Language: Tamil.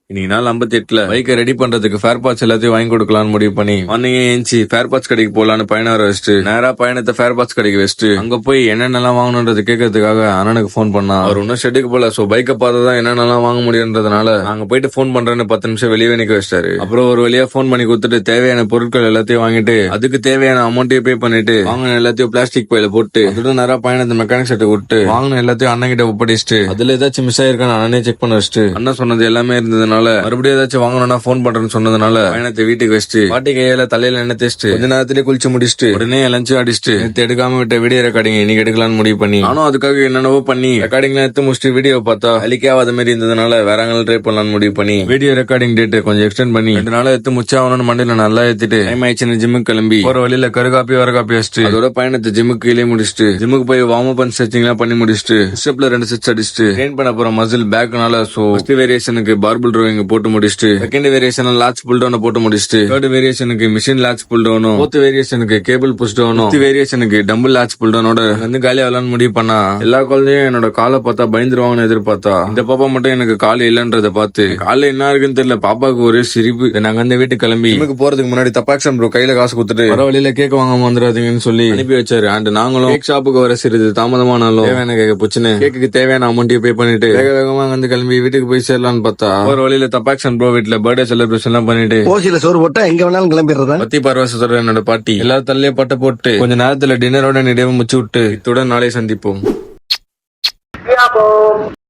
இன்னைக்கு நாள் 58ல பைக்கை ரெடி பண்றதுக்கு ஃபேர் பார்ட்ஸ் எல்லாத்தையும் வாங்கி கொடுக்கலாம்னு முடிவு பண்ணி மார்னிங்கே ஏஞ்சி ஃபேர் பார்ட்ஸ் கடைக்கு போலான்னு பயணம் வர வச்சுட்டு நேரா பயணத்தை ஃபேர் பார்ட்ஸ் கடைக்கு வச்சுட்டு அங்க போய் என்னென்னலாம் வாங்கணும்ன்றது கேட்கறதுக்காக அண்ணனுக்கு ஃபோன் பண்ணா. அவர் இன்னும் ஷெட்டுக்கு போல. சோ பைக்கை பார்த்ததான் என்னென்னலாம் வாங்க முடியுன்றதுனால நாங்க போயிட்டு ஃபோன் பண்றேன்னு 10 நிமிஷம் வெளியே நிக்க வச்சிட்டாரு. அப்புறம் ஒரு வழியா ஃபோன் பண்ணி கொடுத்துட்டு தேவையான பொருட்கள் எல்லாத்தையும் வாங்கிட்டு அதுக்கு தேவையான அமௌண்ட்டையும் பே பண்ணிட்டு வாங்கின எல்லாத்தையும் பிளாஸ்டிக் பையில போட்டு அதோட நேரா பயணத்தை மெக்கானிக் செட்டை விட்டு வாங்கின எல்லாத்தையும் அண்ணன் கிட்ட ஒப்படைச்சிட்டு அதுல ஏதாச்சும் மிஸ் ஆயிருக்கான்னு அண்ணனே செக் பண்ண வச்சுட்டு அண்ணன் சொன்னது எல்லாமே இருந்ததுனால மறுபடியும் ஏதாச்சும் வாங்கணும்னா போன் பண்றேன்னு சொன்னதுனால பயணத்தை வீட்டுக்கு வச்சுட்டு பாட்டி கையில தலையில எண்ணெய் தேய்ச்சிட்டு கொஞ்ச நேரத்திலேயே குளிச்சு முடிச்சுட்டு உடனே லஞ்ச் அடிச்சுட்டு நேத்து எடுக்காம விட்ட வீடியோ ரெக்கார்டிங் இன்னைக்கு எடுக்கலாம்னு முடிவு பண்ணி நானும் அதுக்காக என்னென்னவோ பண்ணி ரெக்கார்டிங் எடுத்து முடிச்சுட்டு வீடியோ பார்த்தா அழிக்கே ஆகாத மாதிரி இருந்ததுனால வேற அங்கே ட்ரை பண்ணலாம்னு முடிவு பண்ணி வீடியோ ரெக்கார்டிங் டேட் கொஞ்சம் எக்ஸ்டெண்ட் பண்ணி 2 நாள் எடுத்து முச்சாகணும்னு மண்டியில நல்லா ஏத்திட்டு டைம் ஆயிடுச்சுன்னு ஜிம்முக்கு கிளம்பி போற வழியில கருகாப்பி வரகாப்பி வச்சுட்டு அதோட பயணத்தை ஜிம்முக்கு கீழே முடிச்சுட்டு ஜிம்முக்கு போய் வார்ம் அப் அண்ட் ஸ்ட்ரெச்சிங் எல்லாம் பண்ணி முடிச்சுட்டு ஸ்டெப்ல 2 செட்ஸ் அடிச்சுட்டு ட்ரெயின் பண்ண போற மசில் பேக்னால சோ ஃபர்ஸ்ட் வேரியேஷனுக்கு பார்பிள் ரோவிங் போட்டு முடிச்சுட்டு second variation lat pull down போட்டு முடிச்சுட்டு தேர்ட் வேரியேஷனுக்கு மிஷின் லாட்ச் புல் டவுனும் ஃபோர்த் வேரியேஷனுக்கு கேபிள் புஷ் டவுனும் ஃபிஃப்த் வேரியேஷனுக்கு டம்பிள் லாட்ச் புல் டவுனோட வந்து காலியா விளான்னு முடிவு பண்ணா. எல்லா குழந்தையும் என்னோட காலை பார்த்தா பயந்துருவாங்கன்னு எதிர்பார்த்தா இந்த பாப்பா மட்டும் எனக்கு கால் இல்லன்றத பார்த்து கால என்ன இருக்குன்னு தெரியல. பாப்பாக்கு ஒரே சிரிப்பு. நாங்க அந்த வீட்டுக்கு கிளம்பி ஜிம்முக்கு போறதுக்கு முன்னாடி தப்பாக்ஷன் ப்ரோ கையில காசு கொடுத்துட்டு வர வழியில கேக் வாங்காம வந்துடாதீங்கன்னு சொல்லி அனுப்பி வச்சாரு. அண்ட் நாங்களும் கேக் ஷாப்புக்கு வர சிறிது தாமதமானாலும் தேவையான கேக்க புச்சுன்னு கேக்கு தேவையான அமௌண்ட்டையும் பே பண்ணிட்டு வேக வேகமா வந்து கிளம்பி வீட்டுக்கு போய் சேரலான்னு பார்த்தா ஒரு வழியில தப்பாக்ஷன் ப்ரோ வீட்டுல பர்த்டே செலிப்ரேஷன் எல்லாம் பண்ணிட்டு ஓசியில சோறு போட்டா எங்க வேணாலும் கிளம்பிடுறதா பத்தி பரவசத்தோட என்னோட பாட்டி எல்லாரும் தள்ளியே பட்ட போட்டு கொஞ்ச நேரத்துல டின்னரோட நினைவு முச்சு விட்டு இத்துடன் நாளை சந்திப்போம்.